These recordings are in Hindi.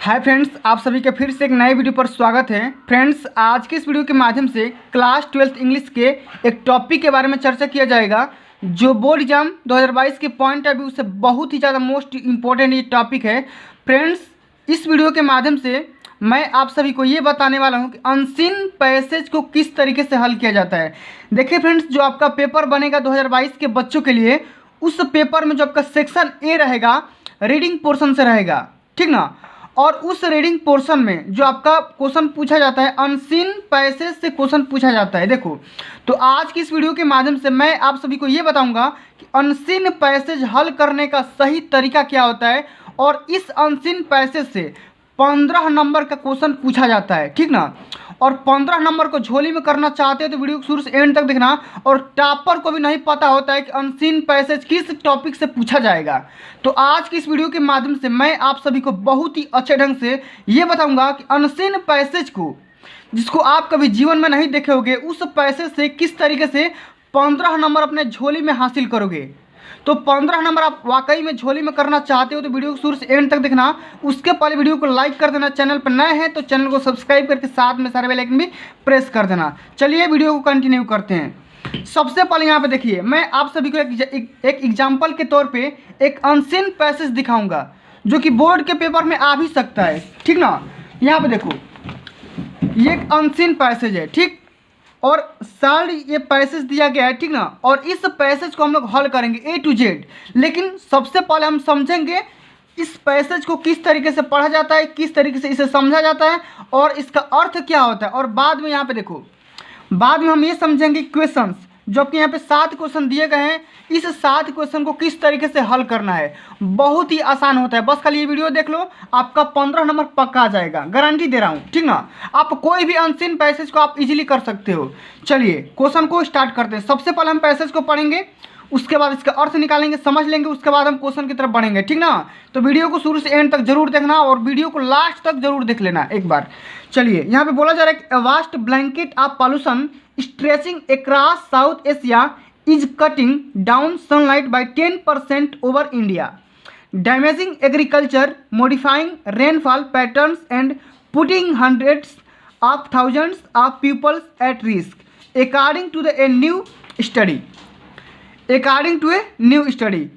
हाय फ्रेंड्स, आप सभी का फिर से एक नए वीडियो पर स्वागत है। फ्रेंड्स, आज के इस वीडियो के माध्यम से क्लास 12th इंग्लिश के एक टॉपिक के बारे में चर्चा किया जाएगा जो बोर्ड एग्जाम 2022 के पॉइंट ऑफ व्यू से बहुत ही ज़्यादा मोस्ट इम्पोर्टेंट ये टॉपिक है। फ्रेंड्स, इस वीडियो के माध्यम से मैं आप सभी को ये बताने वाला हूँ कि अनसीन पैसेज को किस तरीके से हल किया जाता है। देखिए फ्रेंड्स, जो आपका पेपर बनेगा 2022 के बच्चों के लिए, उस पेपर में जो आपका सेक्शन ए रहेगा रीडिंग पोर्शन से रहेगा, ठीक ना। और उस रीडिंग पोर्शन में जो आपका क्वेश्चन पूछा जाता है अनसीन पैसेज से क्वेश्चन पूछा जाता है। देखो, तो आज की इस वीडियो के माध्यम से मैं आप सभी को ये बताऊंगा कि अनसीन पैसेज हल करने का सही तरीका क्या होता है और इस अनसीन पैसेज से 15 नंबर का क्वेश्चन पूछा जाता है, ठीक ना। और 15 नंबर को झोली में करना चाहते हो तो वीडियो को शुरू से एंड तक देखना। और टॉपर को भी नहीं पता होता है कि अनसीन पैसेज किस टॉपिक से पूछा जाएगा। तो आज की इस वीडियो के माध्यम से मैं आप सभी को बहुत ही अच्छे ढंग से ये बताऊंगा कि अनसीन पैसेज को, जिसको आप कभी जीवन में नहीं देखे होगे, उस पैसेज से किस तरीके से 15 नंबर अपने झोली में हासिल करोगे। तो 15 नंबर आप वाकई में झोली में करना चाहते हो तो वीडियो को शुरू से एंड तक देखना। उसके पहले वीडियो को लाइक कर देना, चैनल पर नए हैं तो चैनल को सब्सक्राइब करके साथ में सारे बेल आइकन भी प्रेस कर देना। चलिए वीडियो को कंटिन्यू करते हैं। सबसे पहले यहाँ पे देखिए, मैं आप सभी को एक एग्जाम्पल के तौर पे एक अनसीन पैसेज दिखाऊंगा जो कि बोर्ड के पेपर में आ भी सकता है, ठीक ना। यहाँ पे देखो, ये एक अनसीन पैसेज है, ठीक, और साल ये पैसेज दिया गया है, ठीक ना। और इस पैसेज को हम लोग हल करेंगे ए टू जेड। लेकिन सबसे पहले हम समझेंगे इस पैसेज को किस तरीके से पढ़ा जाता है, किस तरीके से इसे समझा जाता है और इसका अर्थ क्या होता है। और बाद में यहाँ पे देखो, बाद में हम ये समझेंगे क्वेश्चंस, जो कि यहाँ पे 7 क्वेश्चन दिए गए हैं, इस 7 क्वेश्चन को किस तरीके से हल करना है। बहुत ही आसान होता है, बस खाली ये वीडियो देख लो, आपका 15 नंबर पक्का आ जाएगा, गारंटी दे रहा हूँ, ठीक ना। आप कोई भी अनसीन पैसेज को आप इजीली कर सकते हो। चलिए क्वेश्चन को स्टार्ट करते हैं। सबसे पहले हम पैसेज को पढ़ेंगे, उसके बाद इसका अर्थ निकालेंगे, समझ लेंगे, उसके बाद हम क्वेश्चन की तरफ बढ़ेंगे, ठीक ना। तो वीडियो को शुरू से एंड तक जरूर देखना और वीडियो को लास्ट तक जरूर देख लेना एक बार। चलिए, यहाँ पे बोला जा रहा है कि a vast blanket of pollution stretching across South Asia is cutting down sunlight by 10% over India, damaging agriculture, modifying rainfall patterns and putting hundreds of thousands of people at risk, according to a new study. According to a new study.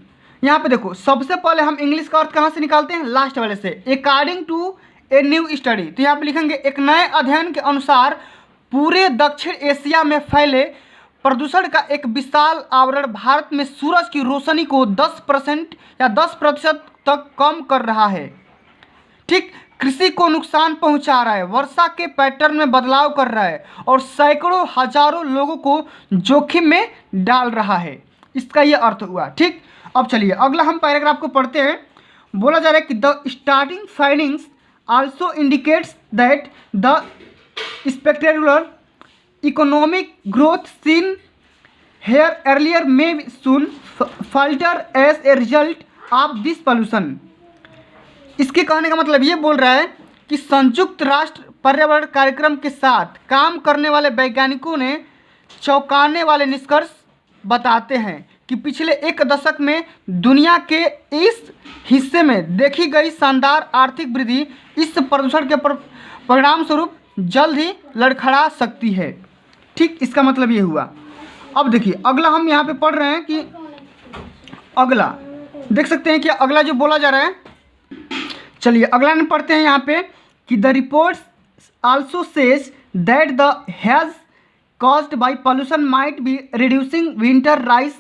यहाँ पे देखो, सबसे पहले हम इंग्लिश का अर्थ कहाँ से निकालते हैं, लास्ट वाले से, according to a new study. तो यहाँ पे लिखेंगे एक नए अध्ययन के अनुसार पूरे दक्षिण एशिया में फैले प्रदूषण का एक विशाल आवरण भारत में सूरज की रोशनी को 10% या 10% तक कम कर रहा है, ठीक। कृषि को नुकसान पहुंचा रहा है, वर्षा के पैटर्न में बदलाव कर रहा है और सैकड़ों हजारों लोगों को जोखिम में डाल रहा है। इसका ये अर्थ हुआ, ठीक। अब चलिए अगला हम पैराग्राफ को पढ़ते हैं। बोला जा रहा है कि the starting findings also indicates that the spectacular economic growth seen here earlier में soon falter as a result of this pollution. इसके कहने का मतलब ये बोल रहा है कि संयुक्त राष्ट्र पर्यावरण कार्यक्रम के साथ काम करने वाले वैज्ञानिकों ने चौंकाने वाले निष्कर्ष बताते हैं कि पिछले एक दशक में दुनिया के इस हिस्से में देखी गई शानदार आर्थिक वृद्धि इस प्रदूषण के परिणाम स्वरूप जल्द ही लड़खड़ा सकती है, ठीक। इसका मतलब ये हुआ। अब देखिए अगला हम यहाँ पे पढ़ रहे हैं कि अगला देख सकते हैं कि अगला जो बोला जा रहा है, चलिए अगला में पढ़ते हैं यहाँ पे कि the reports also says that the has caused by pollution might be reducing winter rice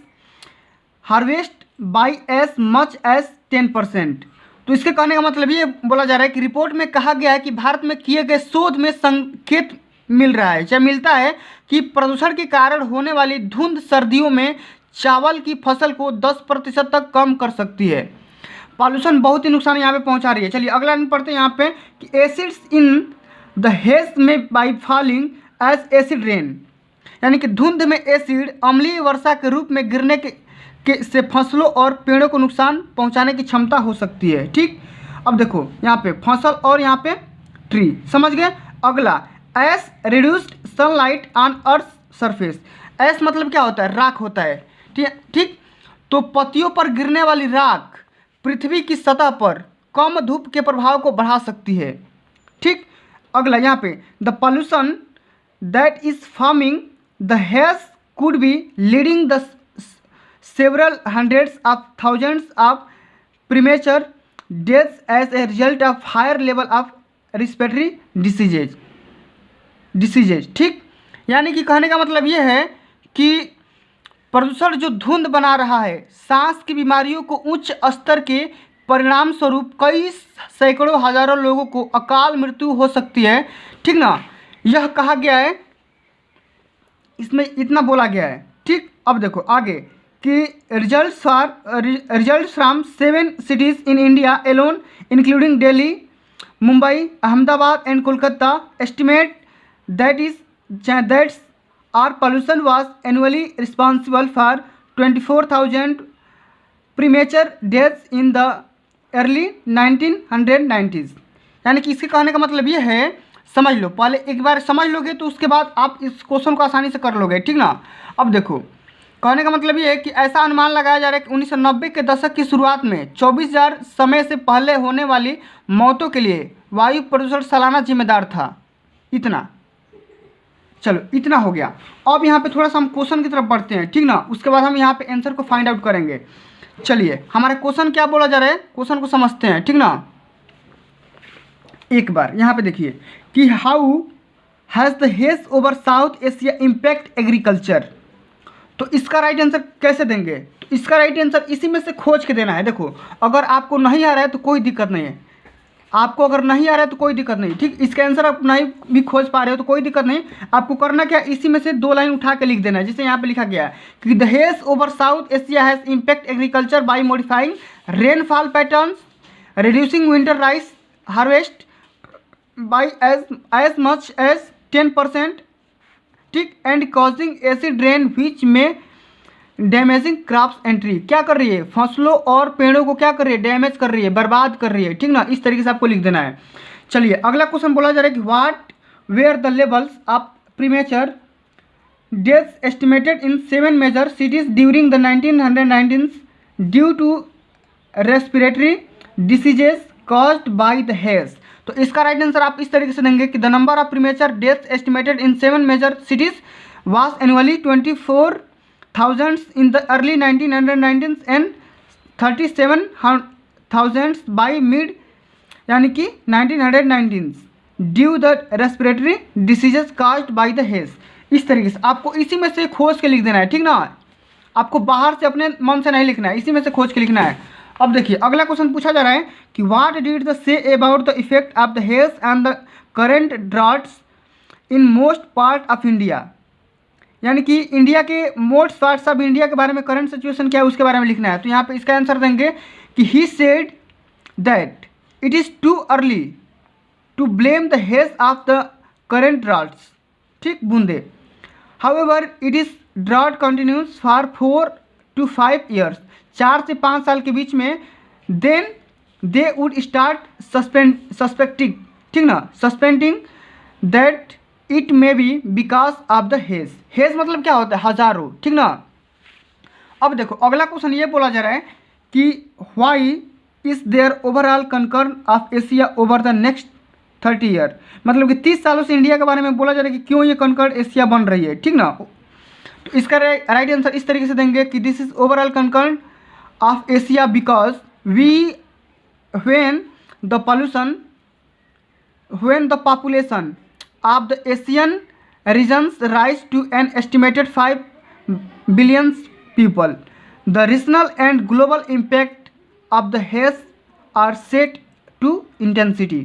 harvest by as much as 10%। तो इसके कहने का मतलब ये बोला जा रहा है कि रिपोर्ट में कहा गया है कि भारत में किए गए शोध में संकेत मिल रहा है, चाहे मिलता है कि प्रदूषण के कारण होने वाली धुंध सर्दियों में चावल की फसल को 10% तक कम कर सकती है। पॉल्यूशन बहुत ही नुकसान यहाँ पे पहुँचा रही है। चलिए अगला लाइन पढ़ते हैं यहाँ पे कि एसिड्स इन द हेज में by falling edge acid rain, यानी कि धुंध में एसिड अम्लीय वर्षा के रूप में गिरने के से फसलों और पेड़ों को नुकसान पहुंचाने की क्षमता हो सकती है, ठीक। अब देखो यहाँ पे फसल और यहाँ पे ट्री, समझ गए। अगला S reduced sunlight on earth surface. S मतलब क्या होता है, राख होता है, ठीक। तो पत्तियों पर गिरने वाली राख पृथ्वी की सतह पर कम धूप के प्रभाव को बढ़ा सकती है। ठीक, अगला यहाँ पे the pollution that is forming the haze could be leading the several hundreds of thousands of premature deaths as a result of higher level of respiratory diseases. ठीक, यानी कि कहने का मतलब ये है कि प्रदूषण जो धुंध बना रहा है, सांस की बीमारियों को उच्च स्तर के परिणाम स्वरूप कई सैकड़ों हजारों लोगों को अकाल मृत्यु हो सकती है। ठीक ना, यह कहा गया है, इसमें इतना बोला गया है। ठीक, अब देखो आगे कि results from 7 cities in India alone including Delhi, Mumbai, Ahmedabad and Kolkata estimate that our pollution was annually responsible for 24,000 premature deaths in the early 1990s। यानी कि इसके कहने का मतलब ये है, समझ लो, पहले एक बार समझ लोगे तो उसके बाद आप इस क्वेश्चन को आसानी से कर लोगे। ठीक ना, अब देखो कहने का मतलब ये है कि ऐसा अनुमान लगाया जा रहा है कि 1990 के दशक की शुरुआत में 24,000 समय से पहले होने वाली मौतों के लिए वायु प्रदूषण सालाना जिम्मेदार था। इतना, चलो इतना हो गया। अब यहाँ पे थोड़ा सा हम क्वेश्चन की तरफ बढ़ते हैं। ठीक ना, उसके बाद हम यहाँ पे आंसर को फाइंड आउट करेंगे। चलिए हमारा क्वेश्चन क्या बोला जा रहा है, क्वेश्चन को समझते हैं। ठीक ना, एक बार यहाँ पे देखिए कि how has the haze over South Asia impact agriculture. तो इसका राइट आंसर कैसे देंगे, तो इसका राइट आंसर इसी में से खोज के देना है। देखो अगर आपको नहीं आ रहा है तो कोई दिक्कत नहीं है, आपको अगर नहीं आ रहा है तो कोई दिक्कत नहीं। ठीक, इसका आंसर आप नहीं भी खोज पा रहे हो तो कोई दिक्कत नहीं। आपको करना क्या, इसी में से 2 लाइन उठा के लिख देना है, जिसे यहाँ पे लिखा गया है कि the haze over South Asia has impact agriculture by modifying rainfall patterns, reducing winter rice harvest by as much as 10%। ठीक, and causing acid rain which may damaging crops entry. क्या कर रही है, फसलों और पेड़ों को क्या कर रही है, डैमेज कर रही है, बर्बाद कर रही है। ठीक ना, इस तरीके से आपको लिख देना है। चलिए अगला क्वेश्चन बोला जा रहा है कि what were the levels of premature deaths estimated in 7 major cities during the 1990s due to respiratory diseases caused by the haze. तो इसका राइट आंसर आप इस तरीके से देंगे कि the number of premature deaths estimated in 7 major cities was annually 24,000 in the early 1990s and 37,000 by mid यानी कि 1990s due the respiratory diseases caused by the hedge. इस तरीके से आपको इसी में से खोज के लिख देना है। ठीक ना, आपको बाहर से अपने मन से नहीं लिखना है, इसी में से खोज के लिखना है। अब देखिए अगला क्वेश्चन पूछा जा रहा है कि what did the say about the effect of the hedge and the current drafts in most part of India. यानी कि इंडिया के मोस्ट पार्ट्स ऑफ इंडिया के बारे में करंट सिचुएशन क्या है उसके बारे में लिखना है। तो यहाँ पे इसका आंसर देंगे कि he said that it is too early to blame the haze of the current droughts. ठीक, बूंदे however it is drought continues for 4 to 5 years, 4 से 5 साल के बीच में, then they would start suspecting. ठीक ना, suspending that it may be because of the haze. Haze मतलब क्या होता है, हजारों। ठीक ना, अब देखो अगला क्वेश्चन ये बोला जा रहा है कि why is there overall concern of Asia over the next 30 year. मतलब कि 30 सालों से इंडिया के बारे में बोला जा रहा है कि क्यों ये कंकर्ड एशिया बन रही है। ठीक ना, तो इसका राइट आंसर इस तरीके से देंगे कि this is overall concern of Asia because when the population of the Asian regions rise to an estimated 5 billion people, the regional and global impact of the haze are set to intensity।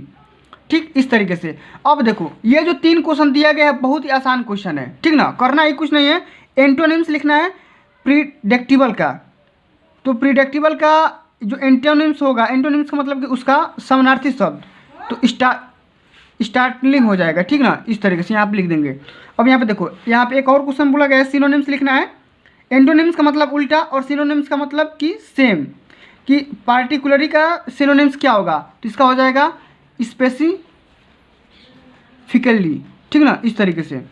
ठीक, इस तरीके से। अब देखो ये जो 3 क्वेश्चन दिया गया है बहुत ही आसान क्वेश्चन है। ठीक ना, करना ही कुछ नहीं है, एंटोनिम्स लिखना है प्रीडिक्टिबल का। तो प्रीडिक्टिबल का जो एंटोनिम्स होगा, एंटोनिम्स का मतलब कि उसका समानार्थी शब्द, तो स्टार्टलिंग हो जाएगा। ठीक ना, इस तरीके से यहाँ पे लिख देंगे। अब यहाँ पे देखो, यहाँ पे एक और क्वेश्चन बोला गया है, सिनोनिम्स लिखना है। एंटोनिम्स का मतलब उल्टा और सिनोनिम्स का मतलब कि सेम, कि पार्टिकुलरी का सिनोनिम्स क्या होगा, तो इसका हो जाएगा स्पेसिफिकली। ठीक ना, इस तरीके से।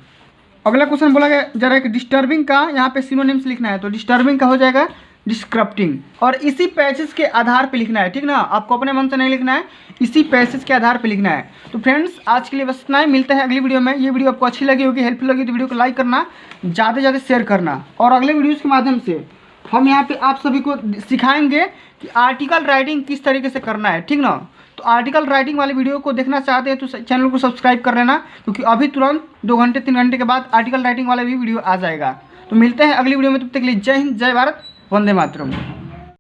अगला क्वेश्चन बोला गया जा रहा है कि डिस्टर्बिंग का यहाँ पे सिनोनिम्स लिखना है, तो डिस्टर्बिंग का हो जाएगा डिस्क्रिप्टिंग, और इसी पैसेज के आधार पे लिखना है, ठीक ना। आपको अपने मन से नहीं लिखना है, इसी पैसेज के आधार पे लिखना है। तो फ्रेंड्स आज के लिए बस इतना ही, मिलते हैं अगली वीडियो में। ये वीडियो आपको अच्छी लगी होगी, हेल्पफुल लगी तो वीडियो को लाइक करना, ज़्यादा से ज़्यादा शेयर करना, और अगले वीडियोज़ के माध्यम से हम यहाँ पे आप सभी को सिखाएंगे कि आर्टिकल राइटिंग किस तरीके से करना है, ठीक ना। तो आर्टिकल राइटिंग वाले वीडियो को देखना चाहते हैं तो चैनल को सब्सक्राइब कर लेना, क्योंकि अभी तुरंत 2 घंटे 3 घंटे के बाद आर्टिकल राइटिंग वाला भी वीडियो आ जाएगा। तो मिलते हैं अगली वीडियो में, तब तक के लिए जय हिंद, जय भारत, वंदे मातरम।